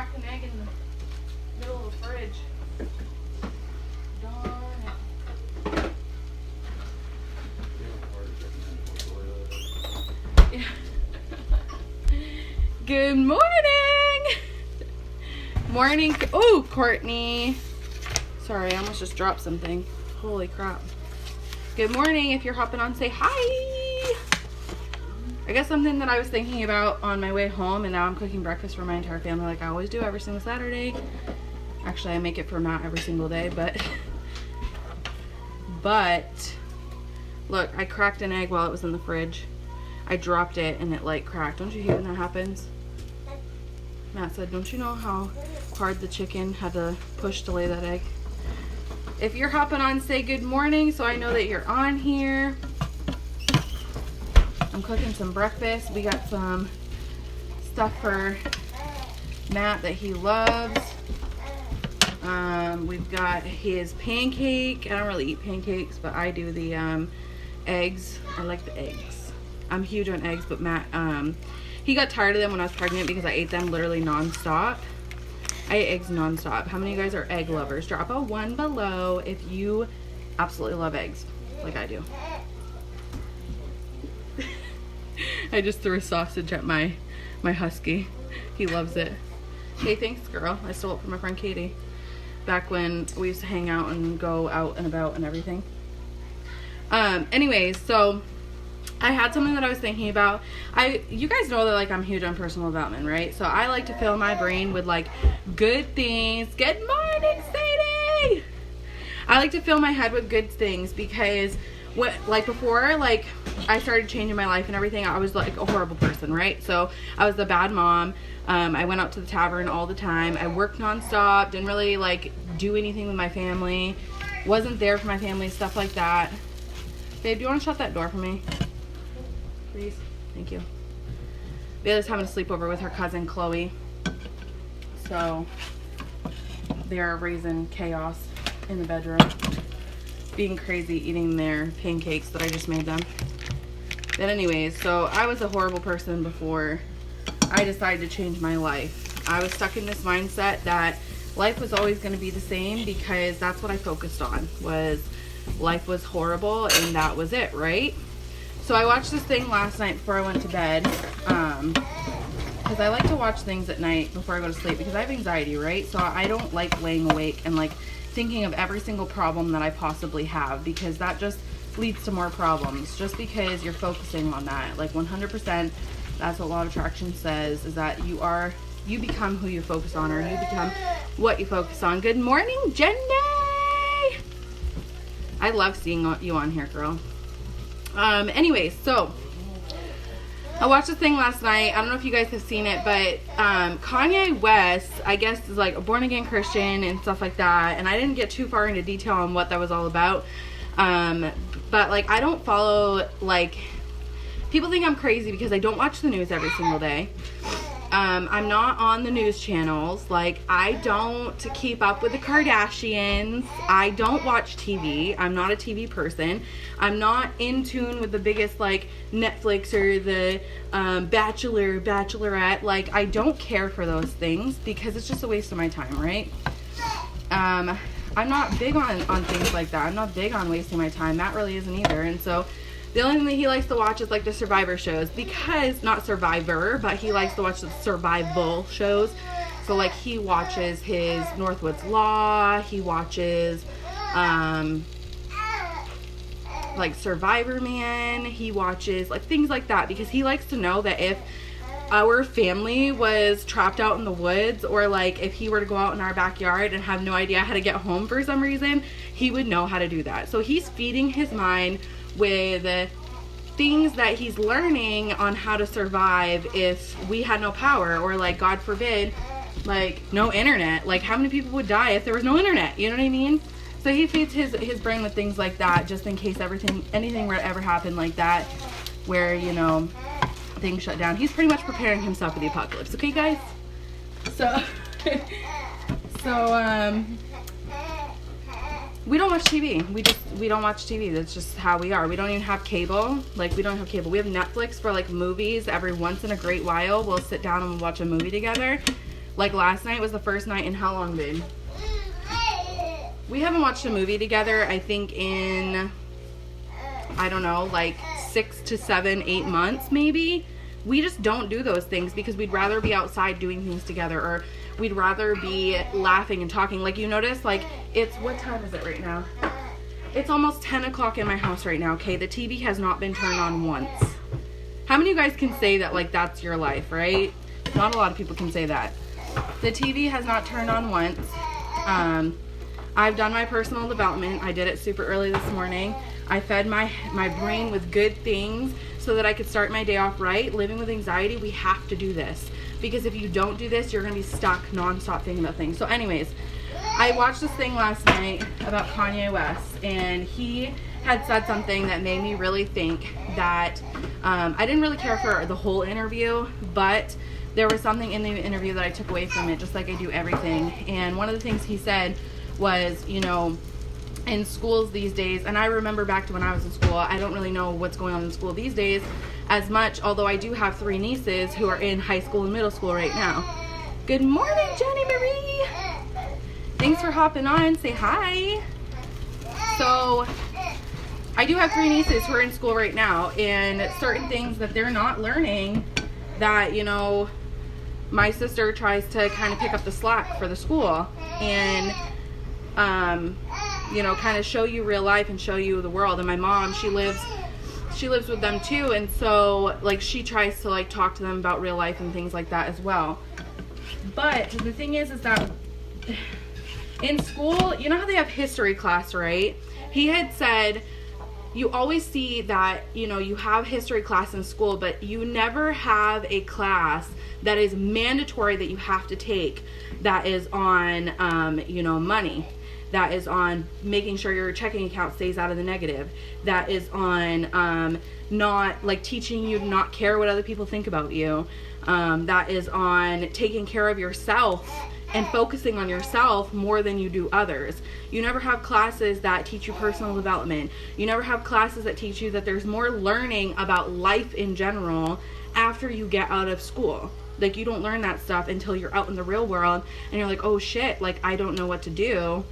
cracked an egg in the middle of the fridge. Darn it. Yeah. Good morning! Morning. Oh, Courtney. Sorry, I almost just dropped something. Holy crap. Good morning. If you're hopping on, say hi. I guess something that I was thinking about on my way home, and now I'm cooking breakfast for my entire family like I always do every single Saturday. Actually, I make it for Matt every single day, but look, I cracked an egg while it was in the fridge. I dropped it and it like cracked. Don't you hate when that happens? Matt said, don't you know how hard the chicken had to push to lay that egg? If you're hopping on, say good morning so I know that you're on here. I'm cooking some breakfast. We got some stuff for Matt that he loves. We've got his pancake. I don't really eat pancakes, but I do the eggs. I like the eggs. I'm huge on eggs, but Matt, he got tired of them when I was pregnant because I ate them literally non-stop. I eat eggs non-stop. How many of you guys are egg lovers? Drop a 1 below if you absolutely love eggs like I do. I just threw a sausage at my husky. He loves it. Hey, thanks, girl. I stole it from my friend Katie. Back when we used to hang out and go out and about and everything. Anyways, so I had something that I was thinking about. You guys know that like I'm huge on personal development, right? So I like to fill my brain with like good things. Good morning, Sadie! I like to fill my head with good things because before I started changing my life and everything, I was like a horrible person, right? So I was the bad mom. I went out to the tavern all the time. I worked nonstop, didn't really like do anything with my family, wasn't there for my family, stuff like that. Babe, do you want to shut that door for me? Please? Thank you. Bailey's having a sleepover with her cousin Chloe. So they're raising chaos in the bedroom. Being crazy, eating their pancakes that I just made them. But anyways, so I was a horrible person before I decided to change my life. I was stuck in this mindset that life was always going to be the same because that's what I focused on, was life was horrible and that was it, right? So I watched this thing last night before I went to bed, because I like to watch things at night before I go to sleep because I have anxiety, right? So I don't like laying awake and like thinking of every single problem that I possibly have, because that just leads to more problems. Just because you're focusing on that, like 100%, that's what Law of Attraction says, is that you become who you focus on, or you become what you focus on. Good morning, Jenny! I love seeing you on here, girl. Anyways, so I watched this thing last night. I don't know if you guys have seen it, but Kanye West, I guess, is like a born-again Christian and stuff like that. And I didn't get too far into detail on what that was all about. But like, I don't follow, like, people think I'm crazy because I don't watch the news every single day. I'm not on the news channels. Like, I don't keep up with the Kardashians. I don't watch TV. I'm not a TV person. I'm not in tune with the biggest, like, Netflix or the Bachelor, Bachelorette. Like, I don't care for those things because it's just a waste of my time, right? I'm not big on things like that. I'm not big on wasting my time. Matt really isn't either. And so the only thing that he likes to watch is like the Survivor shows, because, not Survivor, but he likes to watch the survival shows. So like he watches his Northwoods Law, he watches like Survivor Man, he watches like things like that, because he likes to know that if our family was trapped out in the woods, or like if he were to go out in our backyard and have no idea how to get home for some reason, he would know how to do that. So he's feeding his mind with things that he's learning on how to survive if we had no power, or like, God forbid, like no internet. Like, how many people would die if there was no internet? You know what I mean? So he feeds his brain with things like that, just in case anything were to ever happen like that, where, you know, things shut down. He's pretty much preparing himself for the apocalypse. Okay, guys? So we don't watch TV. We don't watch TV. That's just how we are. We don't even have cable. Like, we don't have cable. We have Netflix for like movies. Every once in a great while, we'll sit down and watch a movie together. Like last night was the first night in how long, babe? We haven't watched a movie together, I think in, I don't know, like 6 to 7, 8 months maybe. We just don't do those things because we'd rather be outside doing things together, or we'd rather be laughing and talking. Like you notice, like it's, what time is it right now? It's almost 10 o'clock in my house right now, okay? The TV has not been turned on once. How many of you guys can say that like that's your life, right? Not a lot of people can say that. The TV has not turned on once. I've done my personal development. I did it super early this morning. I fed my brain with good things so that I could start my day off right. Living with anxiety, we have to do this. Because if you don't do this, you're going to be stuck nonstop thinking about things. So anyways, I watched this thing last night about Kanye West, and he had said something that made me really think that I didn't really care for the whole interview, but there was something in the interview that I took away from it, just like I do everything. And one of the things he said was, you know, in schools these days, and I remember back to when I was in school, I don't really know what's going on in school these days as much, although I do have 3 nieces who are in high school and middle school right now. Good morning, Jenny Marie. Thanks for hopping on. Say hi. So I do have 3 nieces who are in school right now, and certain things that they're not learning that, you know, my sister tries to kind of pick up the slack for the school and you know, kind of show you real life and show you the world. And my mom, she lives with them too, and so like she tries to like talk to them about real life and things like that as well. But the thing is that in school, you know how they have history class, right? He had said you always see that, you know, you have history class in school, but you never have a class that is mandatory that you have to take that is on you know, money, that is on making sure your checking account stays out of the negative, that is on not like teaching you to not care what other people think about you, that is on taking care of yourself and focusing on yourself more than you do others. You never have classes that teach you personal development. You never have classes that teach you that there's more learning about life in general after you get out of school. Like you don't learn that stuff until you're out in the real world and you're like, oh shit, like I don't know what to do.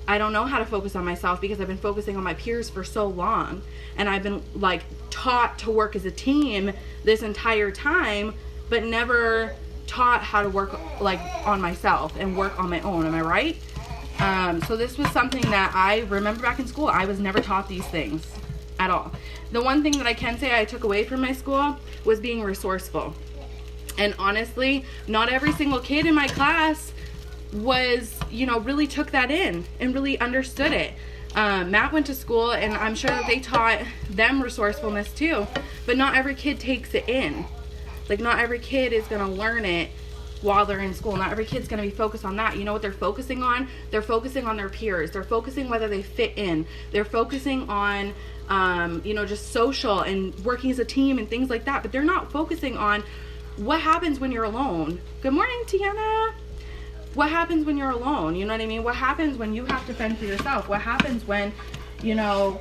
I don't know how to focus on myself because I've been focusing on my peers for so long, and I've been like taught to work as a team this entire time, but never taught how to work like on myself and work on my own. Am I right? So this was something that I remember back in school. I was never taught these things at all. The one thing that I can say I took away from my school was being resourceful. And honestly, not every single kid in my class was, you know, really took that in and really understood it. Matt went to school, and I'm sure that they taught them resourcefulness too, but not every kid takes it in. Like not every kid is going to learn it while they're in school. Not every kid's going to be focused on that. You know what they're focusing on? They're focusing on their peers. They're focusing whether they fit in. They're focusing on, you know, just social and working as a team and things like that. But they're not focusing on what happens when you're alone. Good morning, Tiana. What happens when you're alone? You know what I mean? What happens when you have to fend for yourself? What happens when, you know,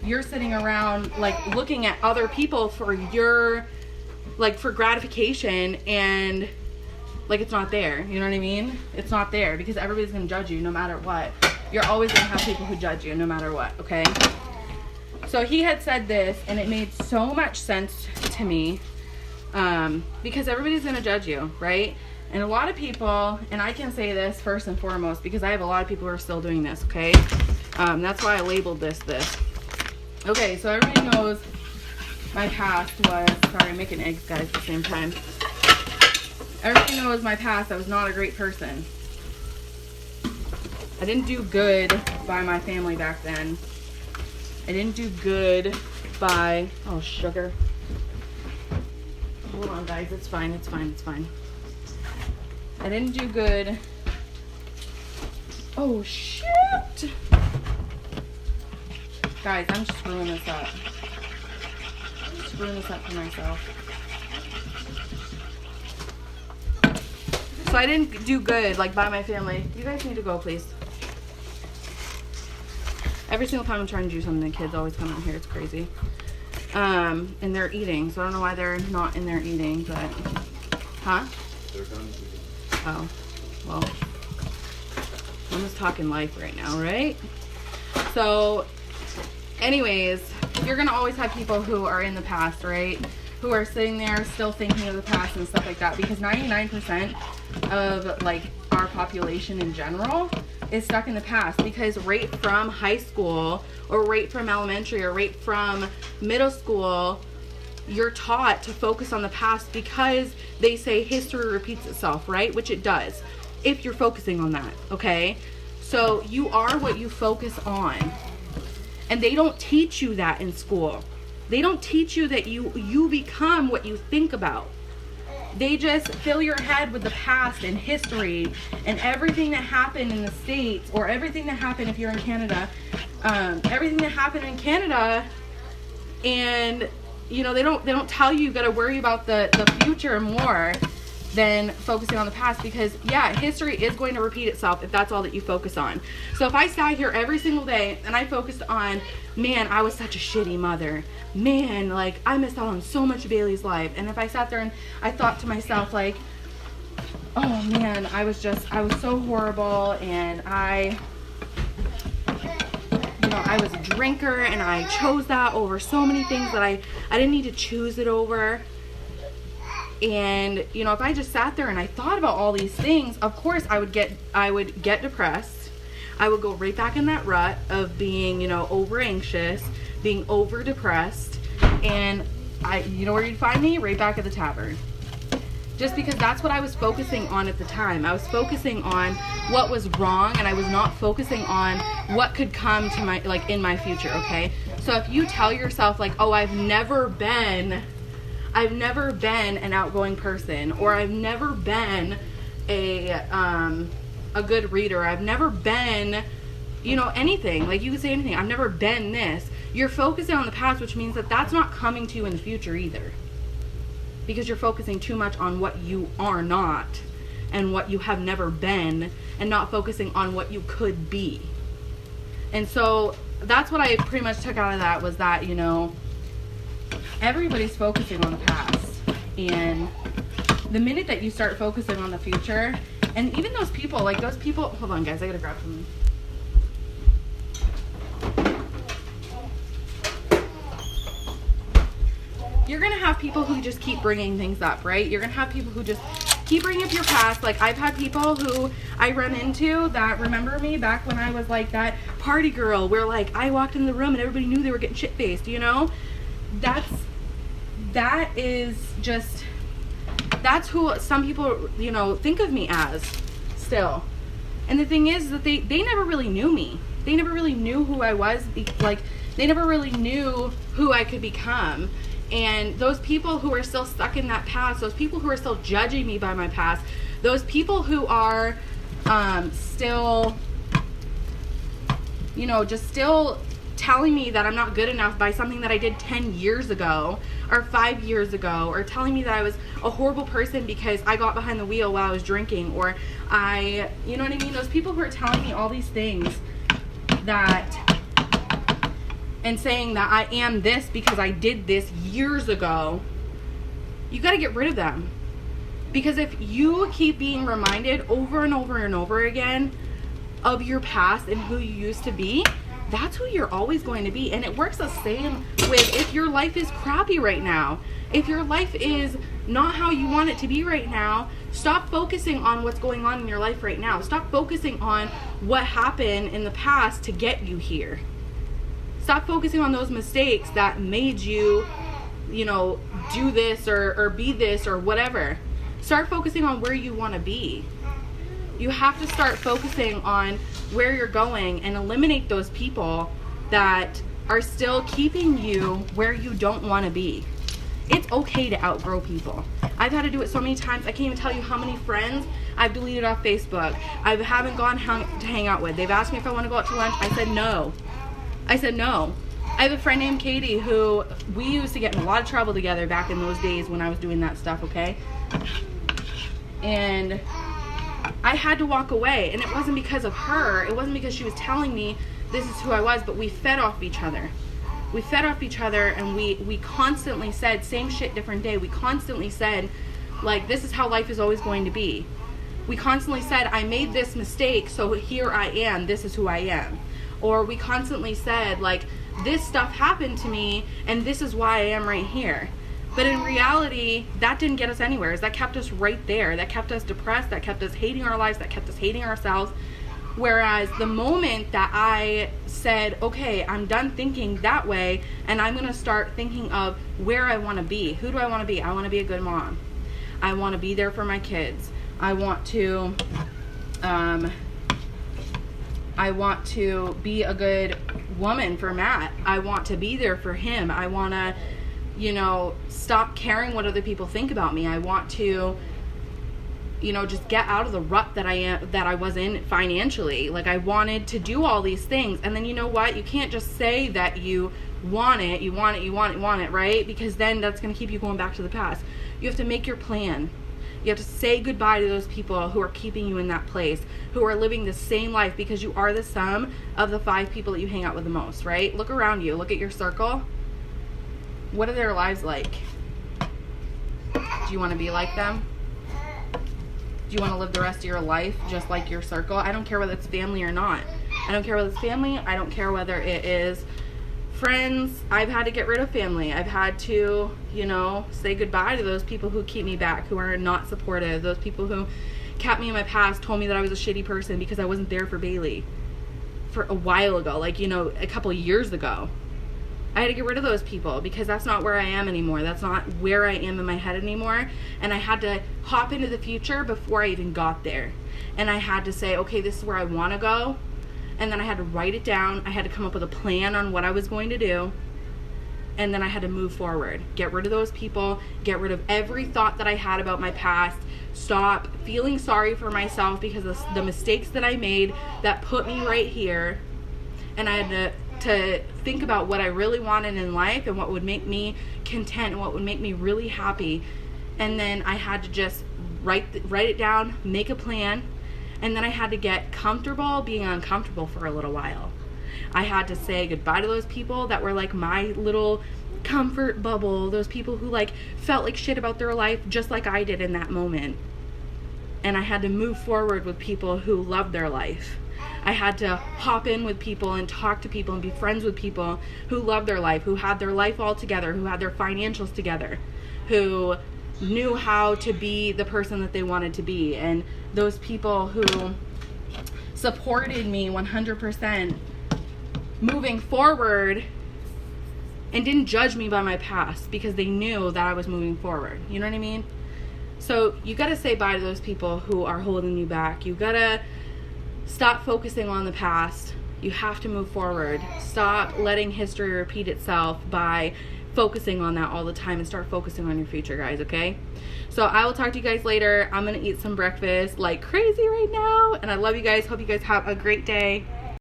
you're sitting around like looking at other people for your, like for gratification, and like it's not there. You know what I mean? It's not there because everybody's gonna judge you no matter what. You're always gonna have people who judge you no matter what, okay? So he had said this, and it made so much sense to me, because everybody's gonna judge you, right? And a lot of people, and I can say this first and foremost because I have a lot of people who are still doing this, okay? That's why I labeled this. Okay, so everybody knows my past was, sorry, I'm making eggs, guys, at the same time. Everybody knows my past, I was not a great person. I didn't do good by my family back then. I didn't do good by, oh, sugar. Hold on, guys, it's fine, it's fine, it's fine. I didn't do good. Oh, shit! Guys, I'm screwing this up. I'm screwing this up for myself. So I didn't do good, like, by my family. You guys need to go, please. Every single time I'm trying to do something, the kids always come out here. It's crazy. And they're eating, so I don't know why they're not in there eating, but... Huh? They're done. Oh, well, I'm just talking life right now, right? So, anyways, you're going to always have people who are in the past, right? Who are sitting there still thinking of the past and stuff like that, because 99% of like our population in general is stuck in the past, because right from high school or right from elementary or right from middle school, you're taught to focus on the past because they say history repeats itself, right? Which it does, if you're focusing on that, okay? So you are what you focus on. And they don't teach you that in school. They don't teach you that you become what you think about. They just fill your head with the past and history and everything that happened in the States, or everything that happened if you're in Canada, everything that happened in Canada, and you know, they don't tell you got to worry about the future more than focusing on the past, because yeah, history is going to repeat itself if that's all that you focus on. So if I sat here every single day and I focused on, man, I was such a shitty mother, man, like I missed out on so much of Bailey's life, and if I sat there and I thought to myself like, oh man, I was so horrible, and I was a drinker and I chose that over so many things that I didn't need to choose it over. And you know, if I just sat there and I thought about all these things, of course I would get depressed. I would go right back in that rut of being, you know, over anxious, being over depressed, and you know where you'd find me? Right back at the tavern. Just because that's what I was focusing on at the time. I was focusing on what was wrong, and I was not focusing on what could come to my, like, in my future, okay? So if you tell yourself like, oh, I've never been an outgoing person, or I've never been a good reader, I've never been, you know, anything, like you could say anything, I've never been this, you're focusing on the past, which means that that's not coming to you in the future either, because you're focusing too much on what you are not and what you have never been, and not focusing on what you could be. And so that's what I pretty much took out of that, was that, you know, everybody's focusing on the past, and the minute that you start focusing on the future, and even those people, hold on guys, I gotta grab something. You're gonna have people who just keep bringing things up, right? You're gonna have people who just keep bringing up your past. Like, I've had people who I run into that remember me back when I was like that party girl where like I walked in the room and everybody knew they were getting shit-faced, you know? That's who some people, you know, think of me as still. And the thing is that they never really knew me. They never really knew who I was. Like, they never really knew who I could become. And those people who are still stuck in that past, those people who are still judging me by my past, those people who are still, you know, just still telling me that I'm not good enough by something that I did 10 years ago or 5 years ago, or telling me that I was a horrible person because I got behind the wheel while I was drinking, or you know what I mean? Those people who are telling me all these things and saying that I am this because I did this years ago, you got to get rid of them. Because if you keep being reminded over and over and over again of your past and who you used to be, that's who you're always going to be. And it works the same with if your life is crappy right now. If your life is not how you want it to be right now, stop focusing on what's going on in your life right now. Stop focusing on what happened in the past to get you here. Stop focusing on those mistakes that made you, you know, do this or be this or whatever. Start focusing on where you want to be. You have to start focusing on where you're going and eliminate those people that are still keeping you where you don't want to be. It's okay to outgrow people. I've had to do it so many times. I can't even tell you how many friends I've deleted off Facebook. I haven't gone to hang out with. They've asked me if I want to go out to lunch. I said no. I have a friend named Katie who we used to get in a lot of trouble together back in those days when I was doing that stuff, okay? And I had to walk away, and it wasn't because of her. It wasn't because she was telling me this is who I was, but we fed off each other. We fed off each other, and we constantly said, same shit, different day. We constantly said, like, this is how life is always going to be. we constantly said, I made this mistake, so here I am, this is who I am. Or we constantly said, like, this stuff happened to me and this is why I am right here. But in reality, that didn't get us anywhere. That kept us right there. That kept us depressed. That kept us hating our lives. That kept us hating ourselves. Whereas the moment that I said, okay, I'm done thinking that way, and I'm going to start thinking of where I want to be. Who do I want to be? I want to be a good mom. I want to be there for my kids. I want to be a good woman for Matt. I want to be there for him. I want to, stop caring what other people think about me. I want to, just get out of the rut that I was in financially. Like, I wanted to do all these things. And then you know what? You can't just say that you want it, right? Because then that's going to keep you going back to the past. You have to make your plan. You have to say goodbye to those people who are keeping you in that place, who are living the same life, because you are the sum of the 5 people that you hang out with the most, right? Look around you. Look at your circle. What are their lives like? Do you want to be like them? Do you want to live the rest of your life just like your circle? I don't care whether it's family or not. I don't care whether it's family. I don't care whether it is friends. I've had to get rid of family. I've had to, say goodbye to those people who keep me back, who are not supportive. Those people who kept me in my past, told me that I was a shitty person because I wasn't there for Bailey for a while ago, like, a couple of years ago. I had to get rid of those people because that's not where I am anymore. That's not where I am in my head anymore. And I had to hop into the future before I even got there. And I had to say, okay, this is where I want to go. And then I had to write it down. I had to come up with a plan on what I was going to do. And then I had to move forward. Get rid of those people. Get rid of every thought that I had about my past. Stop feeling sorry for myself because of the mistakes that I made that put me right here. And I had to think about what I really wanted in life and what would make me content and what would make me really happy. And then I had to just write it down, make a plan. And then I had to get comfortable being uncomfortable for a little while. I had to say goodbye to those people that were like my little comfort bubble, those people who like felt like shit about their life just like I did in that moment. And I had to move forward with people who loved their life. I had to hop in with people and talk to people and be friends with people who loved their life, who had their life all together, who had their financials together, who knew how to be the person that they wanted to be. And those people who supported me 100% moving forward and didn't judge me by my past because they knew that I was moving forward. You know what I mean? So you got to say bye to those people who are holding you back. You got to stop focusing on the past. You have to move forward. Stop letting history repeat itself by focusing on that all the time and start focusing on your future, guys, okay? So I will talk to you guys later. I'm going to eat some breakfast like crazy right now. And I love you guys. Hope you guys have a great day.